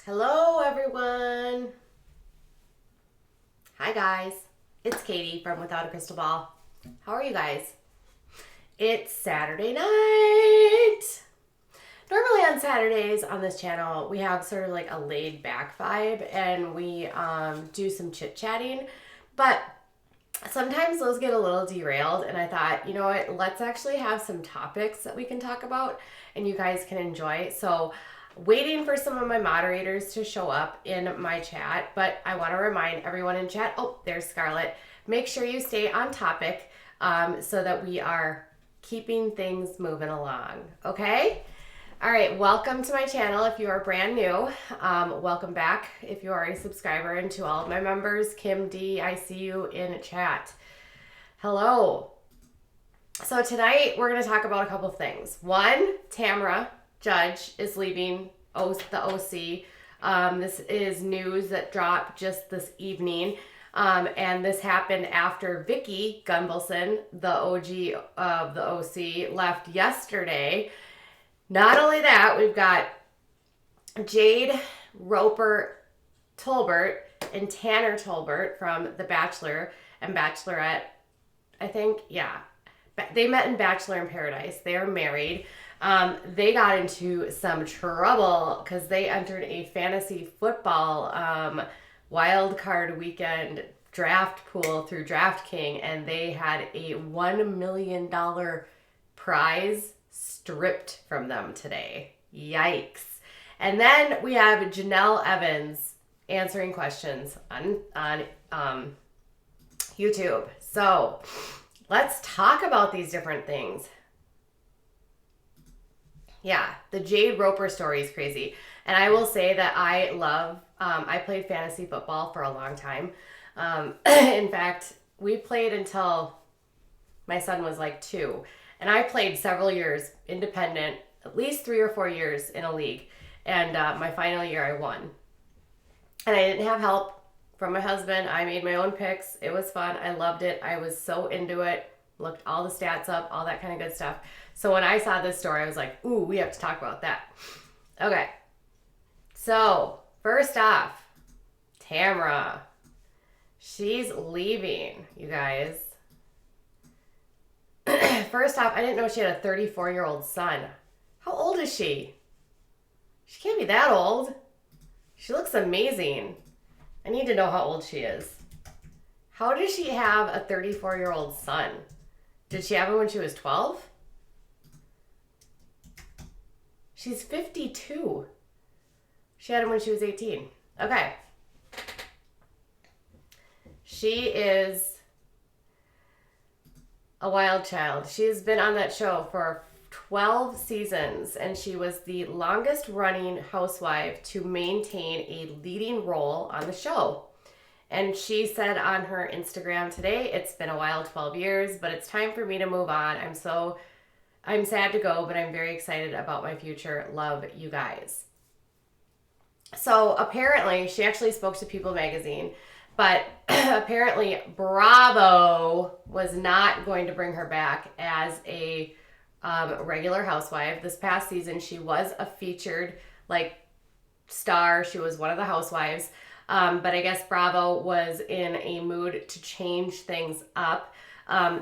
Hello, everyone. Hi, guys. It's Katie from Without a Crystal Ball. How are you guys? It's Saturday night. Normally on Saturdays on this channel, we have sort of like a laid back vibe and we do some chit chatting, but sometimes those get a little derailed. And I thought, you know what, let's actually have some topics that we can talk about and you guys can enjoy. So waiting for some of my moderators to show up in my chat, but I want to remind everyone in chat, oh, there's Scarlett. Make sure you stay on topic so that we are keeping things moving along, okay? All right, welcome to my channel. If you are brand new, welcome back. If you are a subscriber, and to all of my members, Kim D, I see you in chat. Hello. So tonight we're going to talk about a couple of things. One, Tamra Judge is leaving the OC. This is news that dropped just this evening. And this happened after Vicky Gunvalson, the OG of the OC, left yesterday. Not only that, we've got Jade Roper Tolbert and Tanner Tolbert from The Bachelor and Bachelorette. I think, yeah. They met in Bachelor in Paradise. They are married. They got into some trouble because they entered a fantasy football wild card weekend draft pool through DraftKings, and they had a $1 million prize stripped from them today. Yikes. And then we have Jenelle Evans answering questions on YouTube. So let's talk about these different things. Yeah, the Jade Roper story is crazy. And I will say that I played fantasy football for a long time. In fact, we played until my son was like 2. And I played several years independent, at least 3 or 4 years in a league. And my final year I won. And I didn't have help from my husband. I made my own picks. It was fun. I loved it. I was so into it. Looked all the stats up, all that kind of good stuff. So when I saw this story, I was like, ooh, we have to talk about that. Okay. So first off, Tamra. She's leaving, you guys. First off, I didn't know she had a 34-year-old son. How old is she? She can't be that old. She looks amazing. I need to know how old she is. How does she have a 34-year-old son? Did she have him when she was 12? She's 52. She had him when she was 18. Okay. She is a wild child. She's been on that show for 12 seasons, and she was the longest running housewife to maintain a leading role on the show. And she said on her Instagram today, it's been a while, 12 years, but it's time for me to move on. I'm sad to go, but I'm very excited about my future. Love you guys. So apparently, she actually spoke to People magazine, but apparently Bravo was not going to bring her back as a regular housewife. This past season, she was a featured star. She was one of the housewives. But I guess Bravo was in a mood to change things up.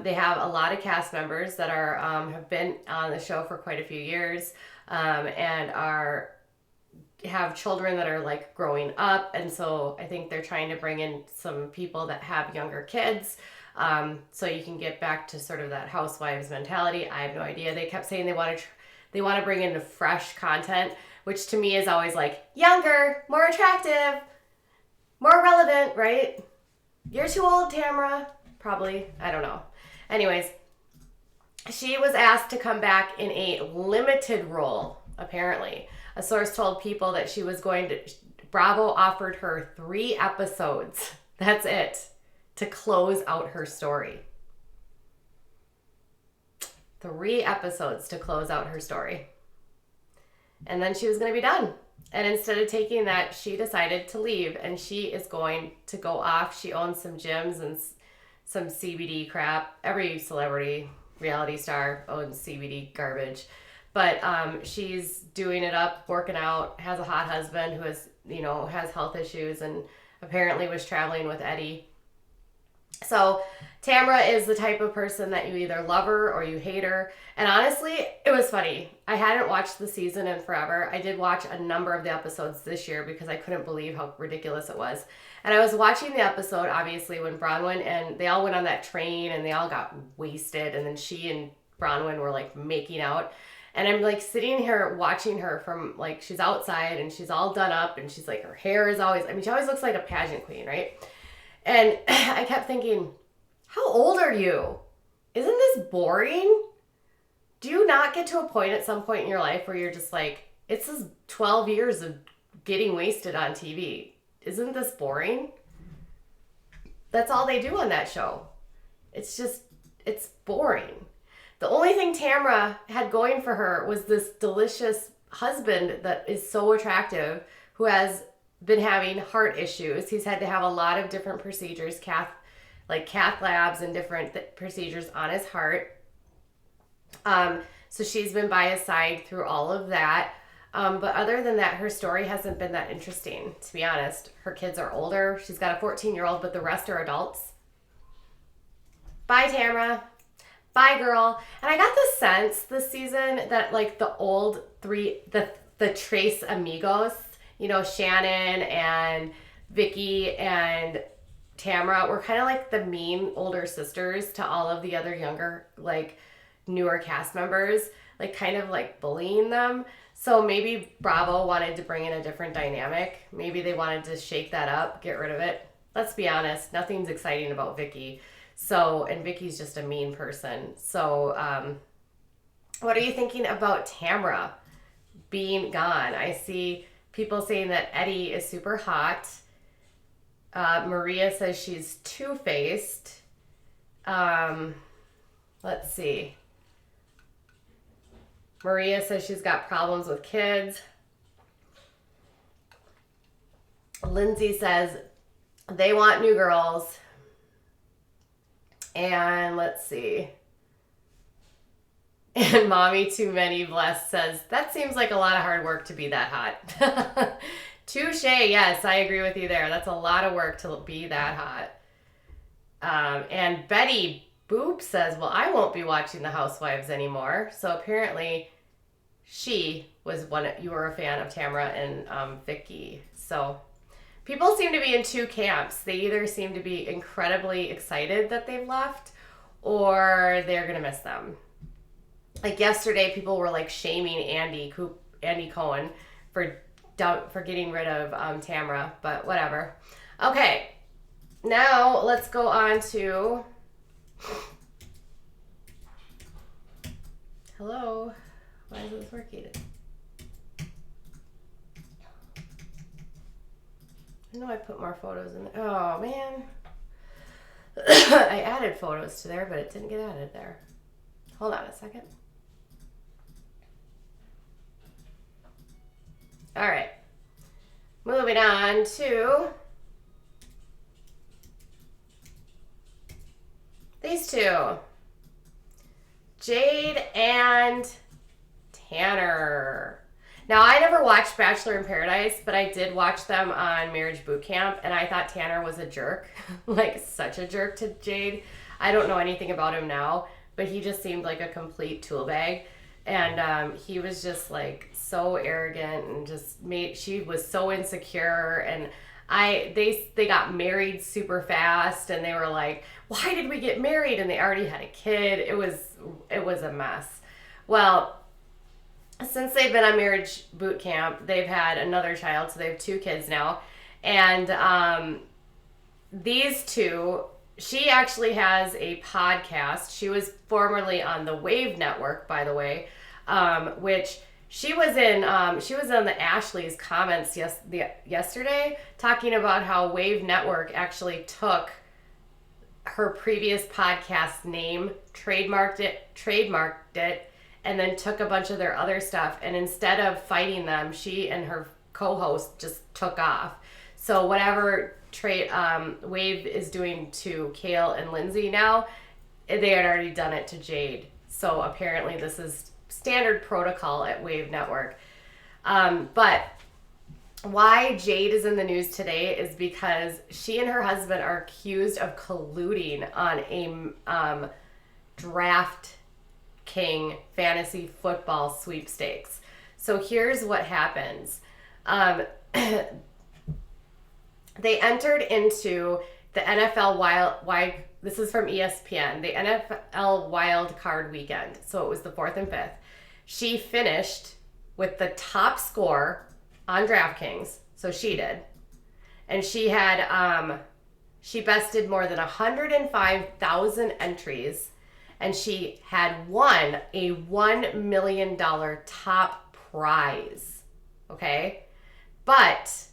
They have a lot of cast members that have been on the show for quite a few years and have children that are growing up. And so I think they're trying to bring in some people that have younger kids so you can get back to sort of that housewives mentality. I have no idea. They kept saying they want to bring in fresh content, which to me is always younger, more attractive, more relevant, right? You're too old, Tamra. Probably. I don't know. Anyways, she was asked to come back in a limited role, apparently. A source told People that Bravo offered her 3 episodes. That's it. To close out her story. 3 episodes to close out her story. And then she was going to be done. And instead of taking that, she decided to leave, and she is going to go off. She owns some gyms and some CBD crap. Every celebrity, reality star owns CBD garbage. But she's doing it up, working out, has a hot husband who has has health issues and apparently was traveling with Eddie. So Tamra is the type of person that you either love her or you hate her. And honestly, it was funny. I hadn't watched the season in forever. I did watch a number of the episodes this year because I couldn't believe how ridiculous it was. And I was watching the episode, obviously, when Bronwyn and they all went on that train and they all got wasted. And then she and Bronwyn were like making out. And I'm like sitting here watching her from like, she's outside and she's all done up and she's like, her hair is always, she always looks like a pageant queen, right? And I kept thinking, how old are you? Isn't this boring? Do you not get to a point at some point in your life where you're just like, it's this 12 years of getting wasted on TV. Isn't this boring? That's all they do on that show. It's boring. The only thing Tamra had going for her was this delicious husband that is so attractive, who has been having heart issues. He's had to have a lot of different procedures, cath labs and different procedures on his heart. So she's been by his side through all of that. But other than that, her story hasn't been that interesting, to be honest. Her kids are older. She's got a 14-year-old, but the rest are adults. Bye, Tamra. Bye, girl. And I got the sense this season that like the old three, the Trace amigos, Shannon and Vicky and Tamra were kind of like the mean older sisters to all of the other younger, like newer cast members, like kind of like bullying them. So maybe Bravo wanted to bring in a different dynamic. Maybe they wanted to shake that up, get rid of it. Let's be honest, nothing's exciting about Vicky. So, and Vicky's just a mean person. So, what are you thinking about Tamra being gone? I see people saying that Eddie is super hot. Maria says she's two-faced. Let's see. Maria says she's got problems with kids. Lindsay says they want new girls. And let's see. And Mommy Too Many Blessed says, that seems like a lot of hard work to be that hot. Touche. Yes, I agree with you there. That's a lot of work to be that hot. And Betty Boop says, well, I won't be watching The Housewives anymore. So apparently you were a fan of Tamra and Vicky. So people seem to be in two camps. They either seem to be incredibly excited that they've left or they're going to miss them. Like yesterday, people were like shaming Andy Cohen for getting rid of Tamra, but whatever. Okay, now let's go on to... Hello? Why is this working? I know I put more photos in there. Oh, man. I added photos to there, but it didn't get added there. Hold on a second. All right. Moving on to these two. Jade and Tanner. Now, I never watched Bachelor in Paradise, but I did watch them on Marriage Boot Camp, and I thought Tanner was a jerk. Like, such a jerk to Jade. I don't know anything about him now, but he just seemed like a complete tool bag. And he was just, like, so arrogant and just she was so insecure. And they got married super fast, and they were like, why did we get married? And they already had a kid. It was a mess. Well, since they've been on Marriage Boot Camp, they've had another child, so they have two kids now. And these two, she actually has a podcast. She was formerly on the Wave Network, by the way, which she was in the Ashley's comments yesterday, talking about how Wave Network actually took her previous podcast name, trademarked it, and then took a bunch of their other stuff, and instead of fighting them, she and her co-host just took off. So whatever Wave is doing to Kale and Lindsay now, they had already done it to Jade. So apparently this is standard protocol at Wave Network. But why Jade is in the news today is because she and her husband are accused of colluding on a draft King fantasy football sweepstakes. So here's what happens. They entered into the NFL wild. This is from ESPN. The NFL wild card weekend. So it was the 4th and 5th. She finished with the top score on DraftKings. So she did, and she had she bested more than 105,000 entries, and she had won a $1 million top prize. Okay, but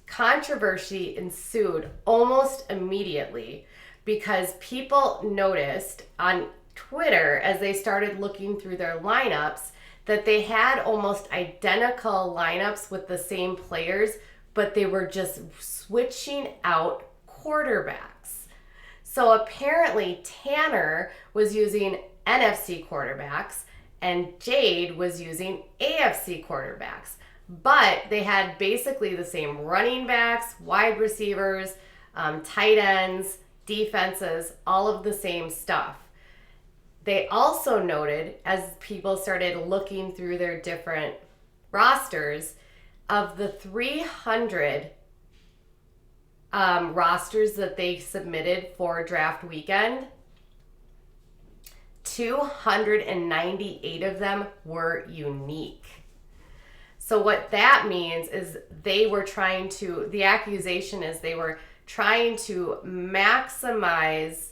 controversy ensued almost immediately because people noticed on Twitter as they started looking through their lineups that they had almost identical lineups with the same players, but they were just switching out quarterbacks. So apparently Tanner was using NFC quarterbacks and Jade was using AFC quarterbacks. But they had basically the same running backs, wide receivers, tight ends, defenses, all of the same stuff. They also noted, as people started looking through their different rosters, of the 300 rosters that they submitted for draft weekend, 298 of them were unique. So what that means is the accusation is they were trying to maximize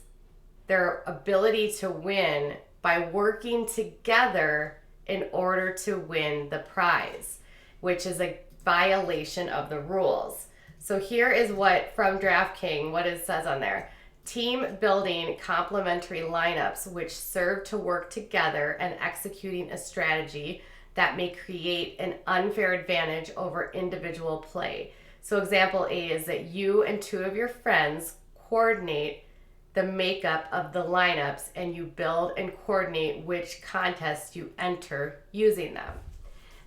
their ability to win by working together in order to win the prize, which is a violation of the rules. So here is what from DraftKings, what it says on there. Team building complementary lineups which serve to work together and executing a strategy that may create an unfair advantage over individual play. So example A is that you and 2 of your friends coordinate the makeup of the lineups and you build and coordinate which contests you enter using them.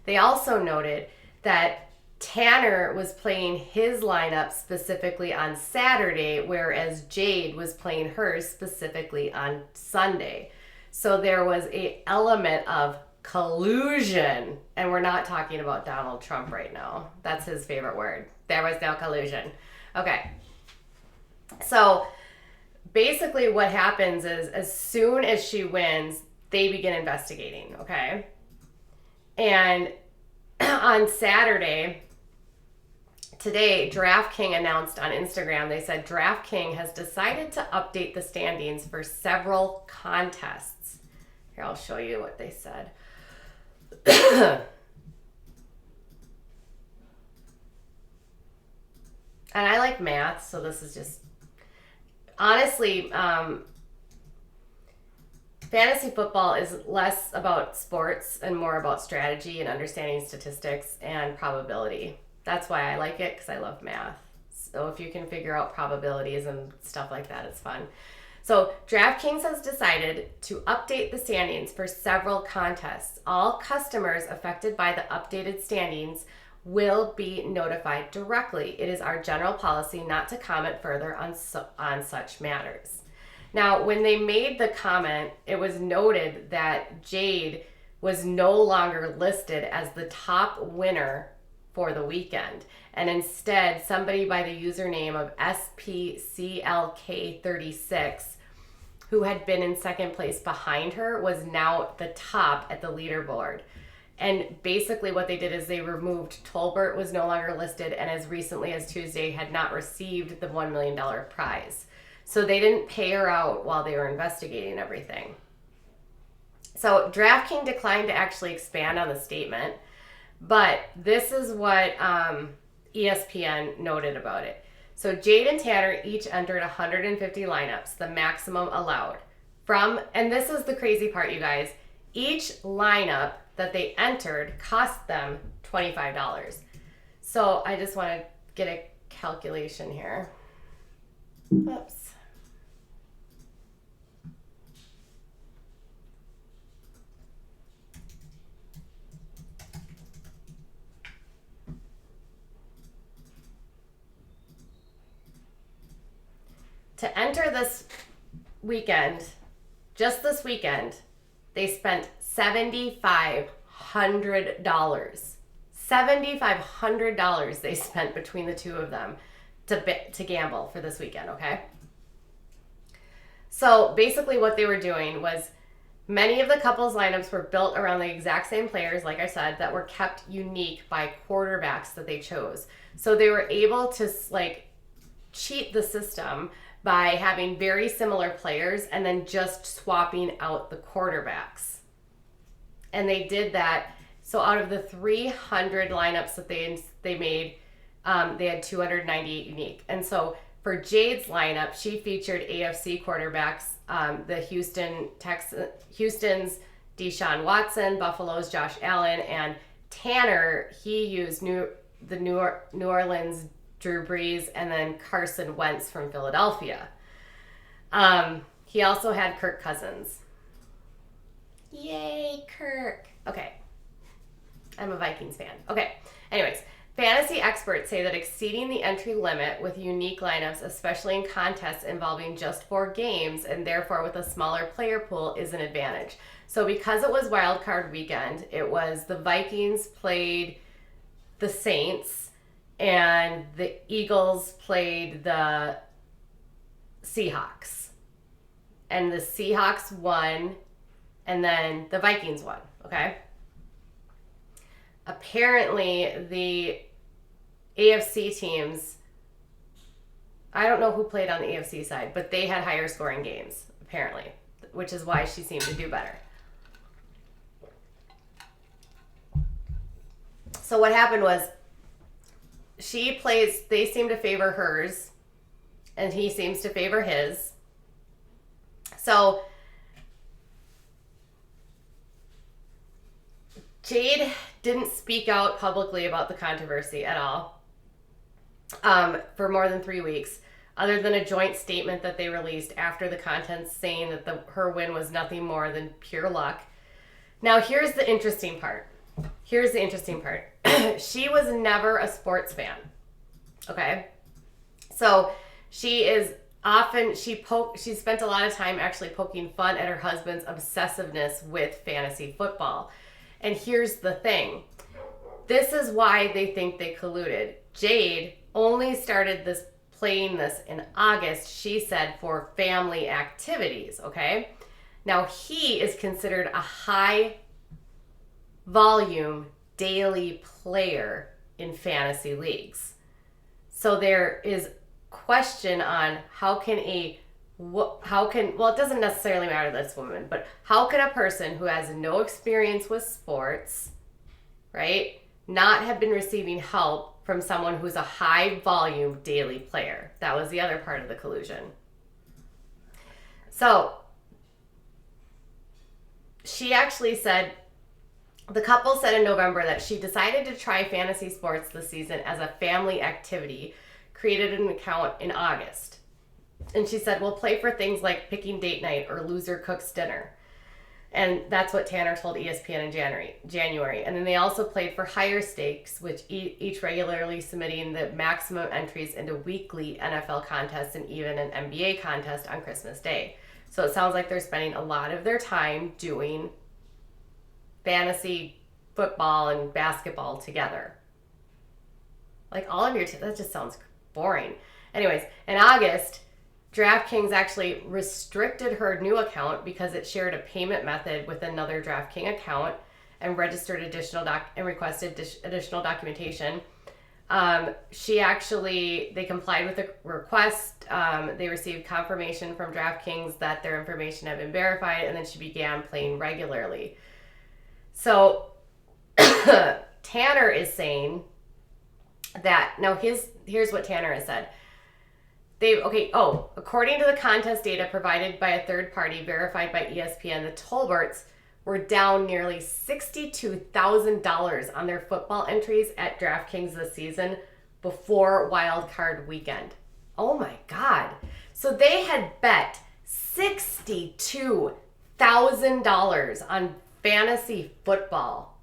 They also noted that Tanner was playing his lineup specifically on Saturday, whereas Jade was playing hers specifically on Sunday. So there was an element of collusion, and we're not talking about Donald Trump right now. That's his favorite word. There was no collusion. Okay. So basically what happens is as soon as she wins, they begin investigating, okay? And on Saturday, today, DraftKings announced on Instagram, they said DraftKings has decided to update the standings for several contests. Here, I'll show you what they said. And I like math, so this is just, honestly, fantasy football is less about sports and more about strategy and understanding statistics and probability. That's why I like it, because I love math. So if you can figure out probabilities and stuff like that, it's fun. So DraftKings has decided to update the standings for several contests. All customers affected by the updated standings will be notified directly. It is our general policy not to comment further on such matters. Now, when they made the comment, it was noted that Jade was no longer listed as the top winner for the weekend. And instead, somebody by the username of SPCLK36, who had been in second place behind her, was now the top at the leaderboard. And basically what they did is they removed Tolbert, was no longer listed, and as recently as Tuesday had not received the $1 million prize. So they didn't pay her out while they were investigating everything. So DraftKings declined to actually expand on the statement, but this is what ESPN noted about it. So Jade and Tanner each entered 150 lineups, the maximum allowed. And this is the crazy part, you guys, each lineup that they entered cost them $25. So I just want to get a calculation here. Oops. To enter this weekend, just this weekend, they spent $7,500. $7,500 they spent between the two of them to gamble for this weekend, okay? So basically what they were doing was many of the couples lineups were built around the exact same players, like I said, that were kept unique by quarterbacks that they chose. So they were able to like cheat the system by having very similar players and then just swapping out the quarterbacks. And they did that. So out of the 300 lineups that they made, they had 298 unique. And so for Jade's lineup, she featured AFC quarterbacks, the Houston's Deshaun Watson, Buffalo's Josh Allen, and Tanner, he used New Orleans Drew Brees, and then Carson Wentz from Philadelphia. He also had Kirk Cousins. Yay, Kirk. Okay. I'm a Vikings fan. Okay. Anyways, fantasy experts say that exceeding the entry limit with unique lineups, especially in contests involving just 4 games and therefore with a smaller player pool, is an advantage. So because it was wild card weekend, it was the Vikings played the Saints and the Eagles played the Seahawks. And the Seahawks won, and then the Vikings won, okay? Apparently, the AFC teams, I don't know who played on the AFC side, but they had higher scoring games, apparently, which is why she seemed to do better. So what happened was, they seem to favor hers, and he seems to favor his. So Jade didn't speak out publicly about the controversy at all for more than 3 weeks, other than a joint statement that they released after the contest saying that her win was nothing more than pure luck. Now, here's the interesting part. She was never a sports fan, okay? So she spent a lot of time actually poking fun at her husband's obsessiveness with fantasy football. And here's the thing. This is why they think they colluded. Jade only started playing this in August, she said, for family activities, okay? Now, he is considered a high volume daily player in fantasy leagues. So there is question on well, it doesn't necessarily matter that it's a woman, but how can a person who has no experience with sports, right, not have been receiving help from someone who's a high volume daily player? That was the other part of the collusion. So she actually said, the couple said in November that she decided to try fantasy sports this season as a family activity, created an account in August. And she said, we'll play for things like picking date night or loser cooks dinner. And that's what Tanner told ESPN in January. And then they also played for higher stakes, which each regularly submitting the maximum entries into weekly NFL contests and even an NBA contest on Christmas Day. So it sounds like they're spending a lot of their time doing fantasy football and basketball together. Like all of that just sounds boring. Anyways, in August, DraftKings actually restricted her new account because it shared a payment method with another DraftKings account and registered requested additional documentation. They complied with the request. They received confirmation from DraftKings that their information had been verified, and then she began playing regularly. So Tanner is saying that, now here's what Tanner has said. According to the contest data provided by a third party verified by ESPN, the Tolberts were down nearly $62,000 on their football entries at DraftKings this season before Wild Card weekend. Oh my God. So they had bet $62,000 on fantasy football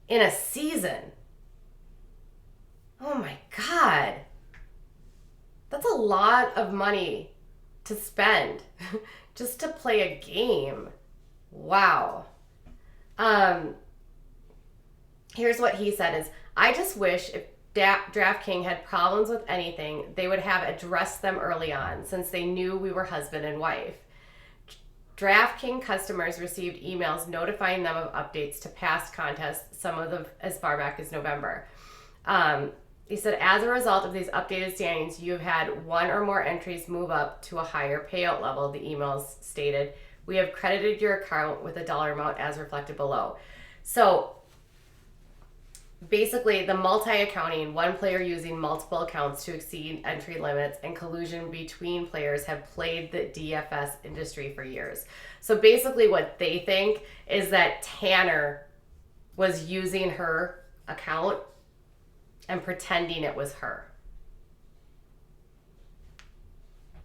in a season. Oh my God. That's a lot of money to spend just to play a game. Wow. Here's what he said is, I just wish if DraftKings had problems with anything, they would have addressed them early on since they knew we were husband and wife. DraftKings customers received emails notifying them of updates to past contests, some of them as far back as November. He said, as a result of these updated standings, you have had one or more entries move up to a higher payout level, the emails stated. We have credited your account with a dollar amount as reflected below. So basically, the multi-accounting, one player using multiple accounts to exceed entry limits, and collusion between players have plagued the DFS industry for years. So basically what they think is that Tanner was using her account and pretending it was her.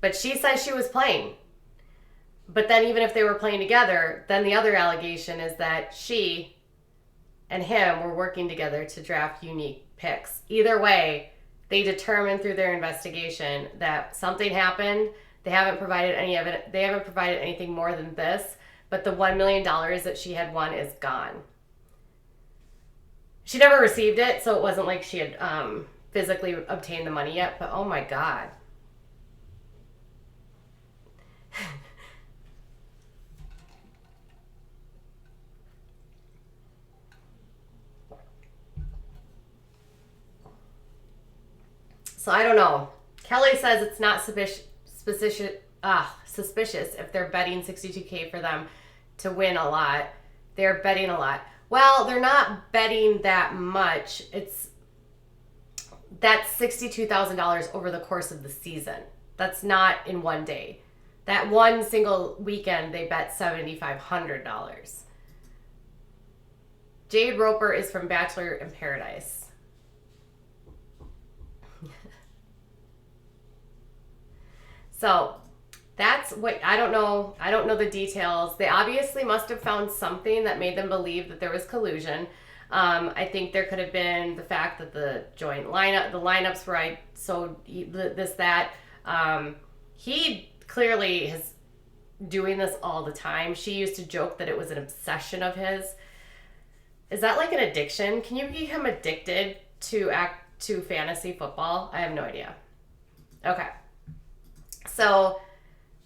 But she says she was playing. But then even if they were playing together, then the other allegation is that she and him were working together to draft unique picks. Either way, they determined through their investigation that something happened. They haven't provided any evidence. They haven't provided anything more than this, but the $1 million that she had won is gone. She never received it, so it wasn't like she had physically obtained the money yet, but oh my God. So I don't know. Kelly says it's not suspicious if they're betting $62K for them to win a lot. They're betting a lot. Well, they're not betting that much. That's $62,000 over the course of the season. That's not in one day. That one single weekend, they bet $7,500. Jade Roper is from Bachelor in Paradise. So that's what, I don't know the details. They obviously must have found something that made them believe that there was collusion. I think there could have been the fact that the joint lineup, the lineups were that. He clearly is doing this all the time. She used to joke that it was an obsession of his. Is that like an addiction? Can you become addicted to fantasy football? I have no idea. Okay. So,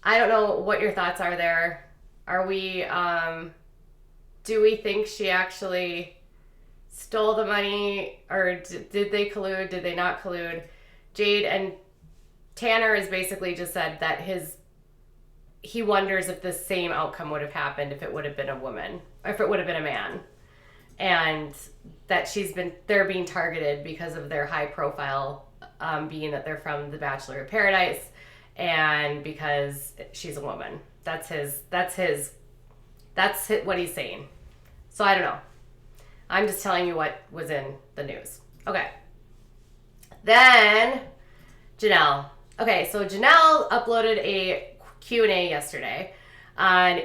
I don't know what your thoughts are there. Are we, do we think she actually stole the money, or did they collude? Did they not collude? Jade and Tanner has basically just said that he wonders if the same outcome would have happened if it would have been a woman, or if it would have been a man. And that they're being targeted because of their high profile, being that they're from the Bachelor in Paradise. And because she's a woman. That's what he's saying. So I don't know. I'm just telling you what was in the news. Okay. Then Jenelle. Okay, so Jenelle uploaded a Q&A yesterday on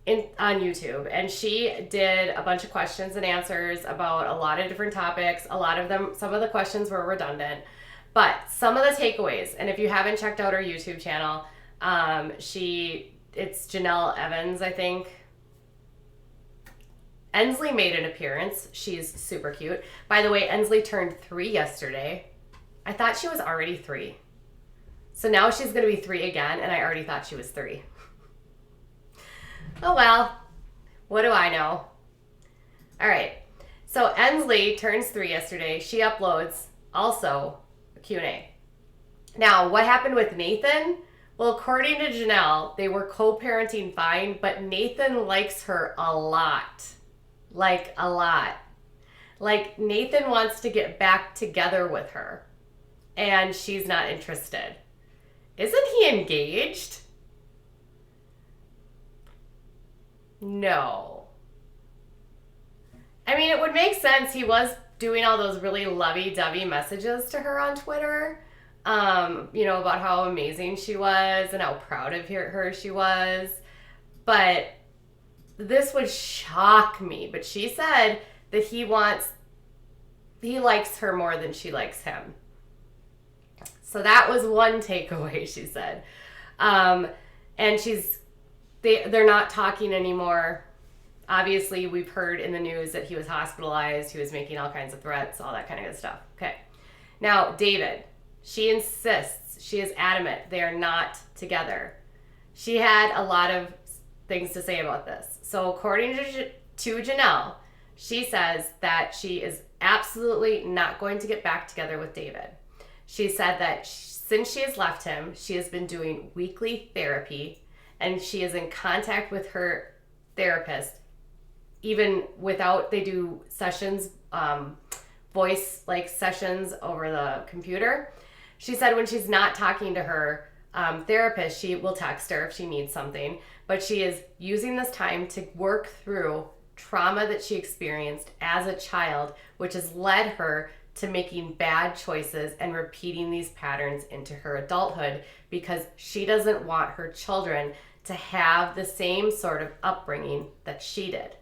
YouTube, and she did a bunch of questions and answers about a lot of different topics. Some of the questions were redundant. But some of the takeaways, and if you haven't checked out her YouTube channel, it's Jenelle Evans, I think. Ensley made an appearance. She's super cute. By the way, Ensley turned 3 yesterday. I thought she was already 3. So now she's going to be 3 again, and I already thought she was 3. Oh well, what do I know? All right, so Ensley turns 3 yesterday. She uploads also Q&A. Now, what happened with Nathan? Well, according to Jenelle, they were co-parenting fine, but Nathan likes her a lot. Like, a lot. Like, Nathan wants to get back together with her, and she's not interested. Isn't he engaged? No. I mean, it would make sense. He was doing all those really lovey-dovey messages to her on Twitter, about how amazing she was and how proud of her she was. But this would shock me. But she said that he likes her more than she likes him. So that was one takeaway, she said. And they're not talking anymore. Obviously, we've heard in the news that he was hospitalized, he was making all kinds of threats, all that kind of good stuff. Okay. Now, David, she insists, she is adamant, they are not together. She had a lot of things to say about this. So according to Jenelle, she says that she is absolutely not going to get back together with David. She said that since she has left him, she has been doing weekly therapy, and she is in contact with her therapist, even without, they do sessions, voice like sessions over the computer. She said when she's not talking to her therapist, she will text her if she needs something, but she is using this time to work through trauma that she experienced as a child, which has led her to making bad choices and repeating these patterns into her adulthood, because she doesn't want her children to have the same sort of upbringing that she did.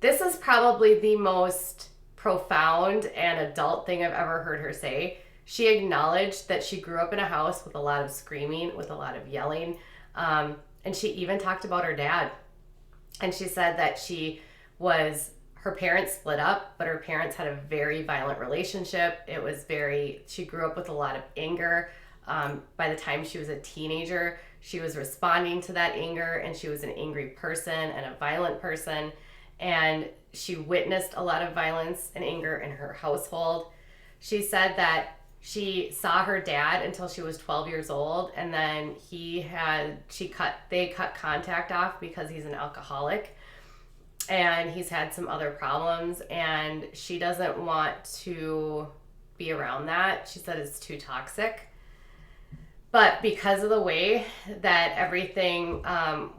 This is probably the most profound and adult thing I've ever heard her say. She acknowledged that she grew up in a house with a lot of screaming, with a lot of yelling, and she even talked about her dad. And she said that her parents split up, but her parents had a very violent relationship. She grew up with a lot of anger. By the time she was a teenager, she was responding to that anger, and she was an angry person and a violent person. And she witnessed a lot of violence and anger in her household. She said that she saw her dad until she was 12 years old, and then they cut contact off because he's an alcoholic and he's had some other problems, and she doesn't want to be around that. She said it's too toxic. But because of the way that everything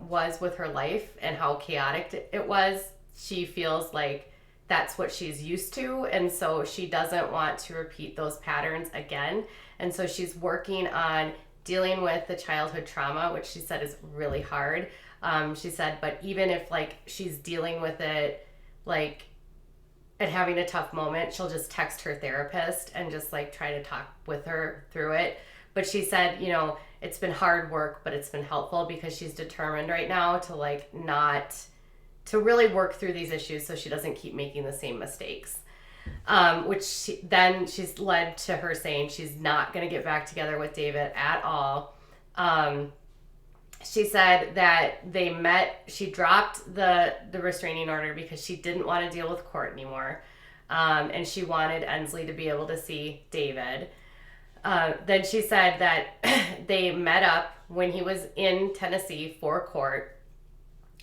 was with her life and how chaotic it was, she feels like that's what she's used to, and so she doesn't want to repeat those patterns again. And so she's working on dealing with the childhood trauma, which she said is really hard. She said, but even if she's dealing with it and having a tough moment, she'll just text her therapist and just try to talk with her through it. But she said, it's been hard work, but it's been helpful because she's determined right now to to really work through these issues so she doesn't keep making the same mistakes. She's led to her saying she's not going to get back together with David at all. She said that they met, she dropped the restraining order because she didn't want to deal with court anymore. And she wanted Ensley to be able to see David. Then she said that they met up when he was in Tennessee for court,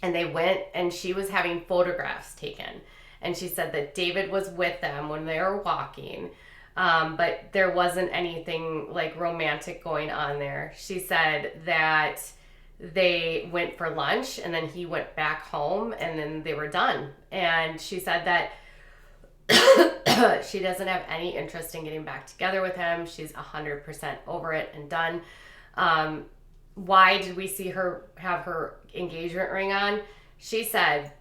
and they went, and she was having photographs taken. And she said that David was with them when they were walking, but there wasn't anything romantic going on there. She said that they went for lunch, and then he went back home, and then they were done. And she said that she doesn't have any interest in getting back together with him. She's 100% over it and done. Why did we see her have her engagement ring on? She said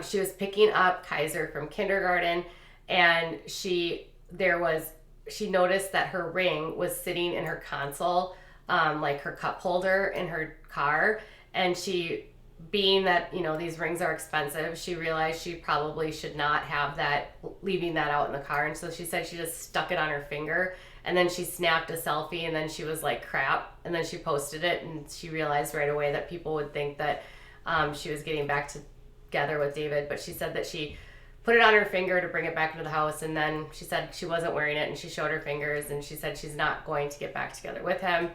she was picking up Kaiser from kindergarten, and she noticed that her ring was sitting in her console, her cup holder in her car, and she, being that these rings are expensive, she realized she probably should not have that, leaving that out in the car. And so she said she just stuck it on her finger, and then she snapped a selfie, and then she was like, crap, and then she posted it, and she realized right away that people would think that she was getting back together with David. But she said that she put it on her finger to bring it back into the house, and then she said she wasn't wearing it, and she showed her fingers, and she said she's not going to get back together with him.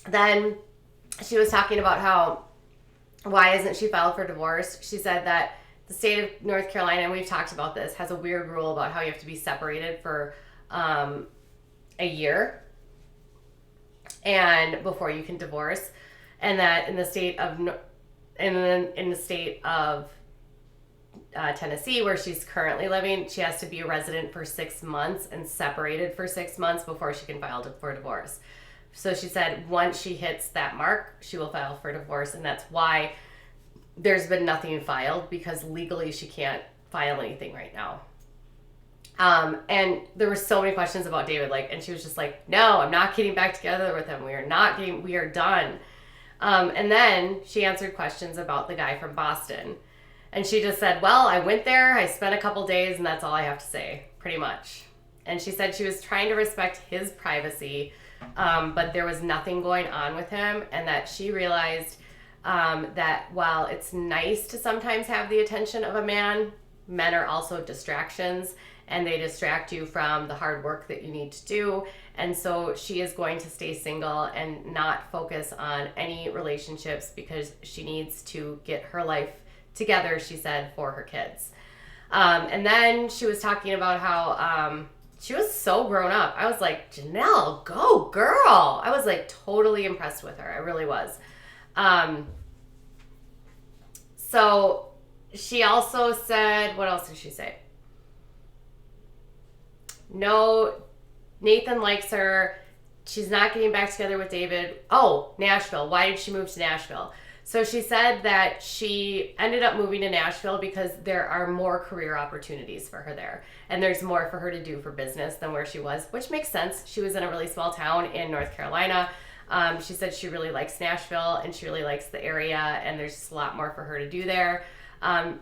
Then she was talking about why isn't she filed for divorce? She said that the state of North Carolina, and we've talked about this, has a weird rule about how you have to be separated for a year and before you can divorce, and that in the state of Tennessee, where she's currently living, she has to be a resident for 6 months and separated for 6 months before she can file for divorce. So she said once she hits that mark, she will file for divorce, and that's why there's been nothing filed because legally she can't file anything right now. And there were so many questions about David, like, and she was just like, no, I'm not getting back together with him. We are done. And then she answered questions about the guy from Boston. And she just said, well, I went there, I spent a couple days, and that's all I have to say, pretty much. And she said she was trying to respect his privacy, but there was nothing going on with him, and that she realized that while it's nice to sometimes have the attention of a man, men are also distractions, and they distract you from the hard work that you need to do. And so she is going to stay single and not focus on any relationships because she needs to get her life together, she said, for her kids. And then she was talking about how she was so grown up. I was like, Jenelle, go girl. I was like totally impressed with her. I really was. So she also said, what else did she say? No, Nathan likes her. She's not getting back together with David. Oh, Nashville. Why did she move to Nashville? So she said that she ended up moving to Nashville because there are more career opportunities for her there. And there's more for her to do for business than where she was, which makes sense. She was in a really small town in North Carolina. She said she really likes Nashville and she really likes the area, and there's just a lot more for her to do there.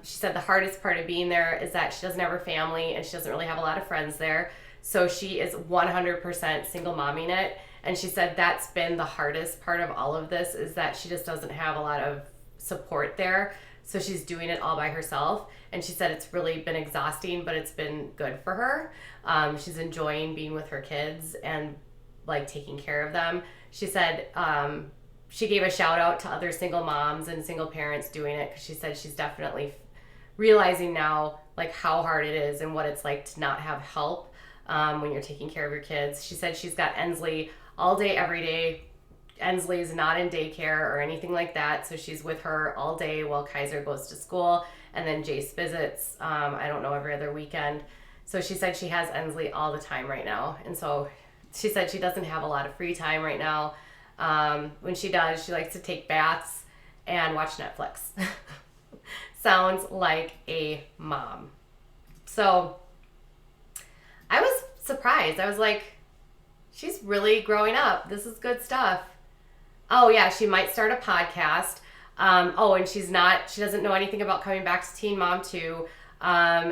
She said the hardest part of being there is that she doesn't have her family and she doesn't really have a lot of friends there. So she is 100% single momming it. And she said that's been the hardest part of all of this, is that she just doesn't have a lot of support there. So she's doing it all by herself. And she said it's really been exhausting, but it's been good for her. She's enjoying being with her kids and like taking care of them. She said she gave a shout out to other single moms and single parents doing it, because she said she's definitely realizing now like how hard it is and what it's like to not have help when you're taking care of your kids. She said she's got Ensley all day, every day. Ensley is not in daycare or anything like that, so she's with her all day while Kaiser goes to school, and then Jace visits, I don't know, every other weekend. So she said she has Ensley all the time right now, and so she said she doesn't have a lot of free time right now. When she does, she likes to take baths and watch Netflix. Sounds like a mom. So I was surprised. I was like, she's really growing up. This is good stuff. Oh yeah, she might start a podcast. And she doesn't know anything about coming back to Teen Mom 2.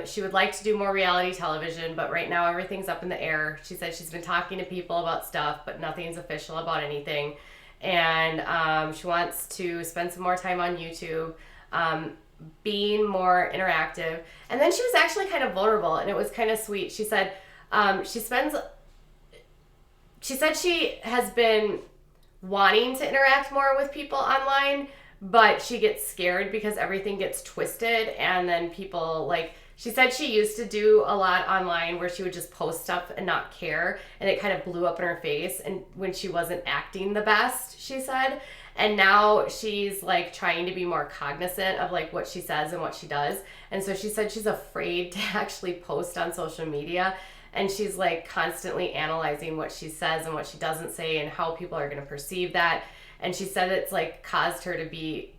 She would like to do more reality television, but right now everything's up in the air. She said she's been talking to people about stuff, but nothing's official about anything. And she wants to spend some more time on YouTube, being more interactive. And then she was actually kind of vulnerable, and it was kind of sweet. She said she has been wanting to interact more with people online, but she gets scared because everything gets twisted, and then people, like, she said she used to do a lot online where she would just post stuff and not care, and it kind of blew up in her face, and when she wasn't acting the best, she said. And now she's like trying to be more cognizant of like what she says and what she does. And so she said she's afraid to actually post on social media, and she's like constantly analyzing what she says and what she doesn't say and how people are going to perceive that. And she said it's like caused her to be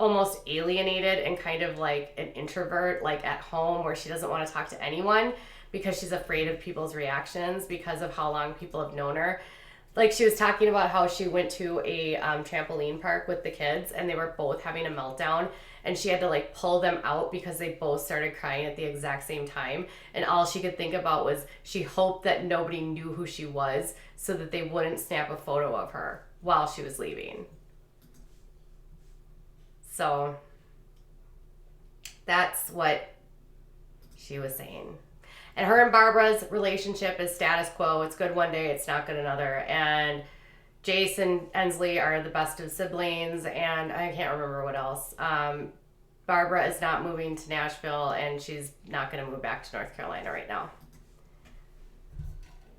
almost alienated and kind of like an introvert, like at home, where she doesn't want to talk to anyone because she's afraid of people's reactions because of how long people have known her. Like, she was talking about how she went to a trampoline park with the kids, and they were both having a meltdown, and she had to like pull them out because they both started crying at the exact same time. And all she could think about was she hoped that nobody knew who she was so that they wouldn't snap a photo of her while she was leaving. So that's what she was saying. And her and Barbara's relationship is status quo. It's good one day, it's not good another. And Jace and Ensley are the best of siblings, and I can't remember what else. Barbara is not moving to Nashville, and she's not going to move back to North Carolina right now.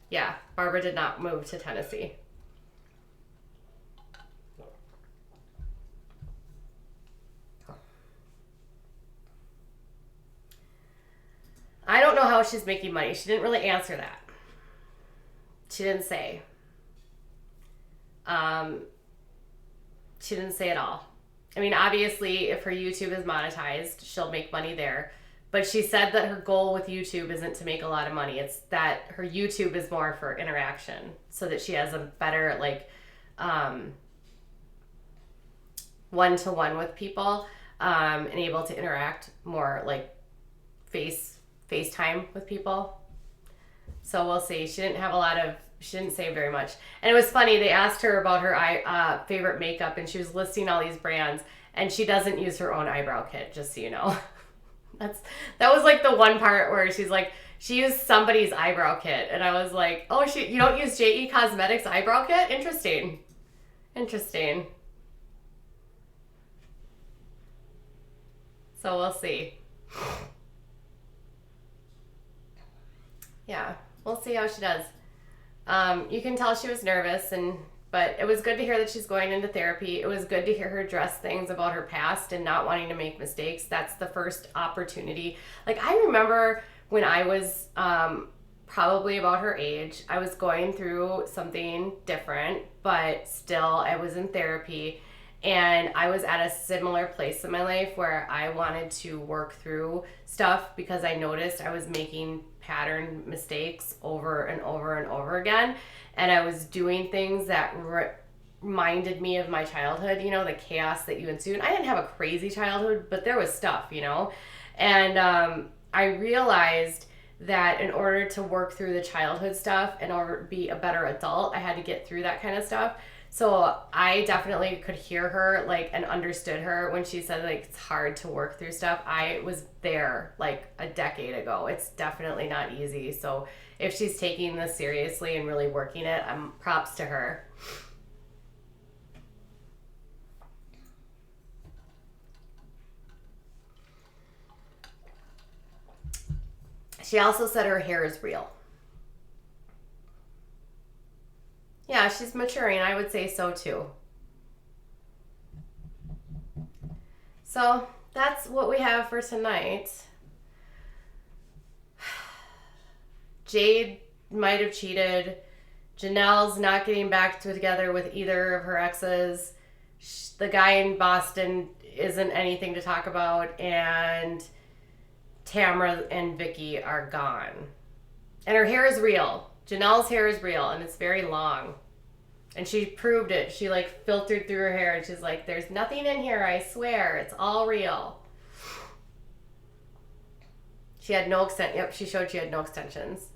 Yeah, Barbara did not move to Tennessee. I don't know how she's making money. She didn't really answer that. She didn't say. She didn't say at all. I mean, obviously, if her YouTube is monetized, she'll make money there. But she said that her goal with YouTube isn't to make a lot of money. It's that her YouTube is more for interaction, so that she has a better, like, one-to-one with people, and able to interact more, like, FaceTime with people. So we'll see. She didn't say very much. And it was funny, they asked her about her favorite makeup, and she was listing all these brands, and she doesn't use her own eyebrow kit, just so you know. That was like the one part where she's like, she used somebody's eyebrow kit, and I was like, oh, you don't use JE Cosmetics eyebrow kit? Interesting. So we'll see. Yeah, we'll see how she does. You can tell she was nervous, but it was good to hear that she's going into therapy. It was good to hear her address things about her past and not wanting to make mistakes. That's the first opportunity. Like, I remember when I was probably about her age, I was going through something different, but still I was in therapy, and I was at a similar place in my life where I wanted to work through stuff because I noticed I was making pattern mistakes over and over and over again. And I was doing things that reminded me of my childhood, you know, the chaos that you ensued. I didn't have a crazy childhood, but there was stuff, you know. And I realized that in order to work through the childhood stuff, in order to be a better adult, I had to get through that kind of stuff. So I definitely could hear her, like, and understood her when she said, like, it's hard to work through stuff. I was there, like, a decade ago. It's definitely not easy. So if she's taking this seriously and really working it, props to her. She also said her hair is real. Yeah, she's maturing. I would say so too. So that's what we have for tonight. Jade might have cheated. Jenelle's not getting back together with either of her exes. The guy in Boston isn't anything to talk about. And Tamra and Vicky are gone. And her hair is real. Jenelle's hair is real, and it's very long. And she proved it. She, like, filtered through her hair, and she's like, there's nothing in here, I swear. It's all real. She had no Yep, she showed she had no extensions.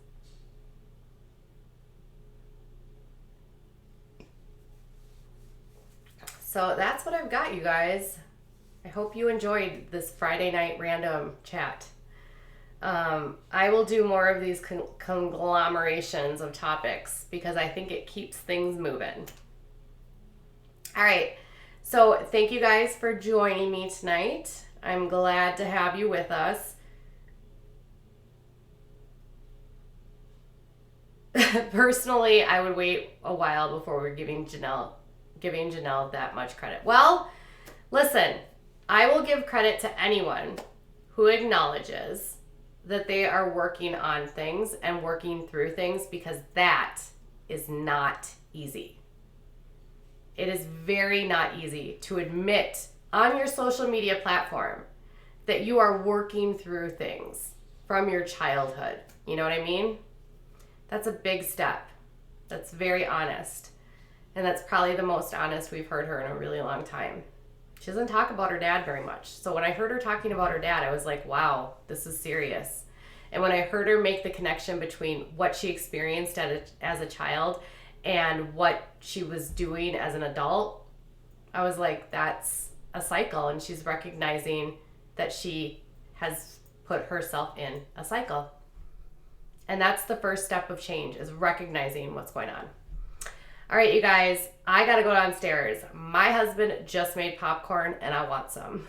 So that's what I've got, you guys. I hope you enjoyed this Friday night random chat. I will do more of these conglomerations of topics because I think it keeps things moving. All right. So thank you guys for joining me tonight. I'm glad to have you with us. Personally, I would wait a while before we're giving Jenelle that much credit. Well, listen, I will give credit to anyone who acknowledges that they are working on things and working through things, because that is not easy. It is very not easy to admit on your social media platform that you are working through things from your childhood. You know what I mean? That's a big step. That's very honest. And that's probably the most honest we've heard her in a really long time. She doesn't talk about her dad very much. So when I heard her talking about her dad, I was like, wow, this is serious. And when I heard her make the connection between what she experienced as a child and what she was doing as an adult, I was like, that's a cycle. And she's recognizing that she has put herself in a cycle. And that's the first step of change, is recognizing what's going on. All right, you guys, I got to go downstairs. My husband just made popcorn and I want some.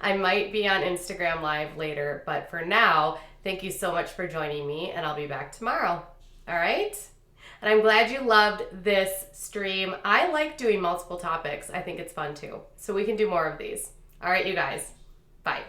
I might be on Instagram Live later, but for now, thank you so much for joining me, and I'll be back tomorrow. All right? And I'm glad you loved this stream. I like doing multiple topics. I think it's fun too. So we can do more of these. All right, you guys. Bye.